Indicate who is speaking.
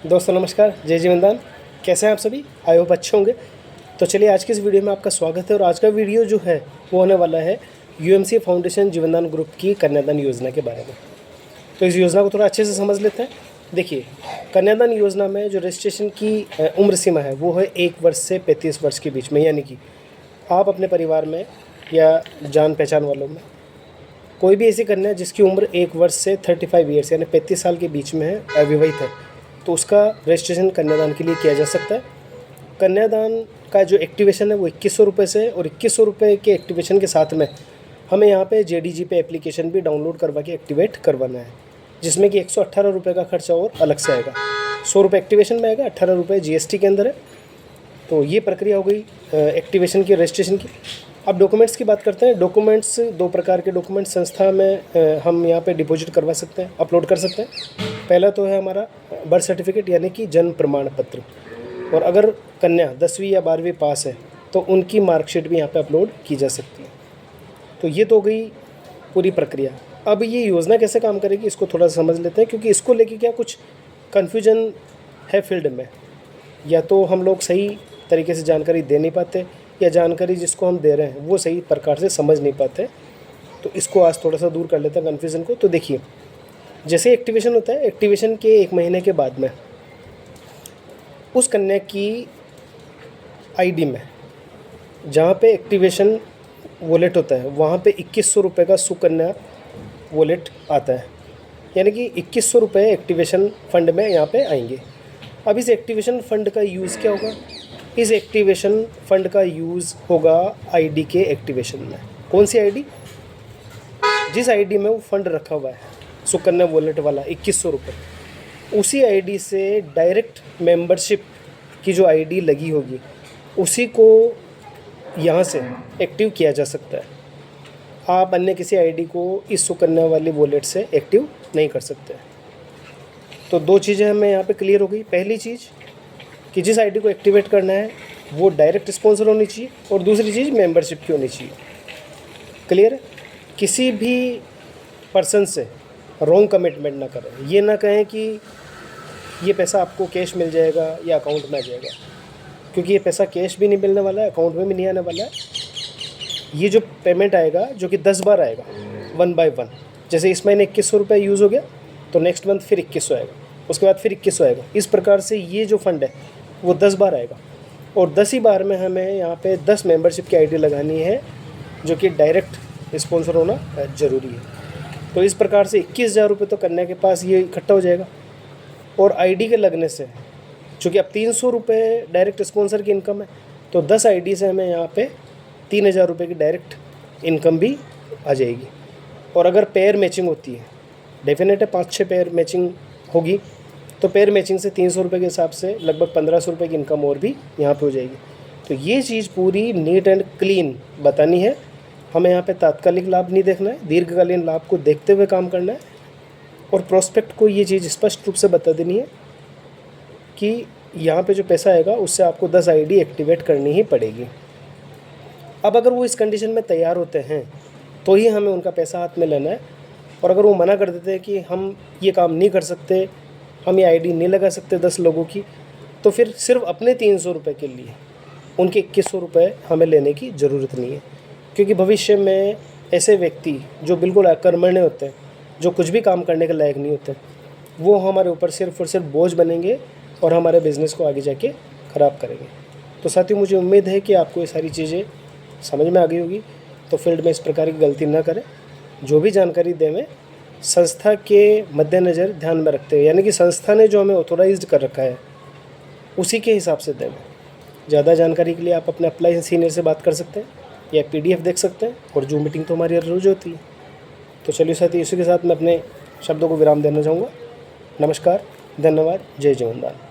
Speaker 1: दोस्तों नमस्कार, जय जीवनदान। कैसे हैं आप सभी? आई होप अच्छे होंगे। तो चलिए आज की इस वीडियो में आपका स्वागत है। और आज का वीडियो जो है वो होने वाला है यूएमसी फाउंडेशन जीवनदान ग्रुप की कन्यादान योजना के बारे में। तो इस योजना को थोड़ा अच्छे से समझ लेते हैं। देखिए, कन्यादान योजना में जो रजिस्ट्रेशन की उम्र सीमा है वो है 1 वर्ष से 35 वर्ष के बीच में। यानी कि आप अपने परिवार में या जान पहचान वालों में कोई भी ऐसी कन्या जिसकी उम्र 1 वर्ष से 35 ईयर्स यानी 35 साल के बीच में है, अविवाहित है, तो उसका रजिस्ट्रेशन कन्यादान के लिए किया जा सकता है। कन्यादान का जो एक्टिवेशन है वो 2100 रुपये से, और 2100 रुपये के एक्टिवेशन के साथ में हमें यहाँ पे जेडीजी पे एप्लीकेशन भी डाउनलोड करवा के एक्टिवेट करवाना है, जिसमें कि 118 रुपये का खर्चा और अलग से आएगा। 100 रुपये एक्टिवेशन में आएगा, 18 रुपये जीएसटी के अंदर है। तो ये प्रक्रिया हो गई एक्टिवेशन की, रजिस्ट्रेशन की। अब डॉक्यूमेंट्स की बात करते हैं। डॉक्यूमेंट्स 2 प्रकार के डॉक्यूमेंट्स संस्था में हम यहाँ पे डिपॉजिट करवा सकते हैं, अपलोड कर सकते हैं। पहला तो है हमारा बर्थ सर्टिफिकेट यानी कि जन्म प्रमाण पत्र, और अगर कन्या 10वीं या 12वीं पास है तो उनकी मार्कशीट भी यहाँ पे अपलोड की जा सकती है। तो ये तो हो गई पूरी प्रक्रिया। अब ये योजना कैसे काम करेगी इसको थोड़ा समझ लेते हैं, क्योंकि इसको लेके क्या कुछ कन्फ्यूजन है फील्ड में। या तो हम लोग सही तरीके से जानकारी दे नहीं पाते, या जानकारी जिसको हम दे रहे हैं वो सही प्रकार से समझ नहीं पाते। तो इसको आज थोड़ा सा दूर कर लेते हैं कन्फ्यूज़न को। तो देखिए, जैसे एक्टिवेशन होता है, एक्टिवेशन के 1 महीने के बाद में उस कन्या की आईडी में जहाँ पे एक्टिवेशन वॉलेट होता है वहाँ पे 2100 रुपये का सुकन्या वॉलेट आता है। यानी कि 2100 रुपये एक्टिवेशन फ़ंड में यहाँ पे आएंगे। अब इस एक्टिवेशन फ़ंड का यूज़ क्या होगा? इस एक्टिवेशन फ़ंड का यूज़ होगा आईडी के एक्टिवेशन में। कौन सी आईडी? जिस आईडी में वो फ़ंड रखा हुआ है सुकन्या वॉलेट वाला 2100 रुपये, उसी आईडी से डायरेक्ट मेंबरशिप की जो आईडी लगी होगी उसी को यहाँ से एक्टिव किया जा सकता है। आप अन्य किसी आईडी को इस सुकन्या वाली वॉलेट से एक्टिव नहीं कर सकते। तो 2 चीज़ें हमें यहाँ पे क्लियर हो गई। पहली चीज़ कि जिस आईडी को एक्टिवेट करना है वो डायरेक्ट स्पॉन्सर होनी चाहिए, और दूसरी चीज़ मेंबरशिप की होनी चाहिए। क्लियर है? किसी भी पर्सन से रॉन्ग कमिटमेंट ना करें। ये ना कहें कि ये पैसा आपको कैश मिल जाएगा या अकाउंट में आ जाएगा, क्योंकि ये पैसा कैश भी नहीं मिलने वाला है, अकाउंट में भी नहीं आने वाला है। ये जो पेमेंट आएगा जो कि 10 बार आएगा 1 बाय 1। जैसे इस महीने 2100 रुपये यूज़ हो गया तो नेक्स्ट मंथ फिर 2100 आएगा, उसके बाद फिर 2100 आएगा। इस प्रकार से ये जो फंड है वो 10 बार आएगा, और 10 ही बार में हमें यहाँ पे 10 मेंबरशिप की आईडी लगानी है, जो कि डायरेक्ट स्पॉन्सर होना ज़रूरी है। तो इस प्रकार से 21,000 रुपये तो कन्या के पास ये इकट्ठा हो जाएगा। और आईडी के लगने से, चूँकि अब 300 रुपये डायरेक्ट स्पॉन्सर की इनकम है, तो 10 आईडी से हमें यहाँ पे 3,000 रुपये की डायरेक्ट इनकम भी आ जाएगी। और अगर पेयर मैचिंग होती है, डेफिनेट है 5-6 पेयर मैचिंग होगी, तो पेयर मैचिंग से 300 रुपये के हिसाब से लगभग 1500 रुपये की इनकम और भी यहाँ पे हो जाएगी। तो ये चीज़ पूरी नीट एंड क्लीन बतानी है। हमें यहाँ पे तात्कालिक लाभ नहीं देखना है, दीर्घकालीन लाभ को देखते हुए काम करना है। और प्रोस्पेक्ट को ये चीज़ स्पष्ट रूप से बता देनी है कि यहाँ पे जो पैसा आएगा उससे आपको 10 आईडी एक्टिवेट करनी ही पड़ेगी। अब अगर वो इस कंडीशन में तैयार होते हैं तो ही हमें उनका पैसा हाथ में लेना है। और अगर वो मना कर देते हैं कि हम ये काम नहीं कर सकते, हम ये आईडी नहीं लगा सकते 10 लोगों की, तो फिर सिर्फ अपने 300 रुपये के लिए उनके 2100 रुपये हमें लेने की ज़रूरत नहीं है। क्योंकि भविष्य में ऐसे व्यक्ति जो बिल्कुल अकर्मण्य होते हैं, जो कुछ भी काम करने के लायक नहीं होते, वो हमारे ऊपर सिर्फ और सिर्फ बोझ बनेंगे और हमारे बिज़नेस को आगे जाके ख़राब करेंगे। तो साथियों, मुझे उम्मीद है कि आपको ये सारी चीज़ें समझ में आ गई होगी। तो फील्ड में इस प्रकार की गलती ना करें। जो भी जानकारी दें संस्था के मद्देनज़र ध्यान में रखते हुए, यानी कि संस्था ने जो हमें ऑथोराइज्ड कर रखा है उसी के हिसाब से दें। ज़्यादा जानकारी के लिए आप अपने अप्लाई सीनियर से बात कर सकते हैं या PDF देख सकते हैं, और जूम मीटिंग तो हमारी हर रोज़ होती है। तो चलिए साथी, इसी के साथ मैं अपने शब्दों को विराम देना चाहूँगा। नमस्कार, धन्यवाद, जय जीवनदान।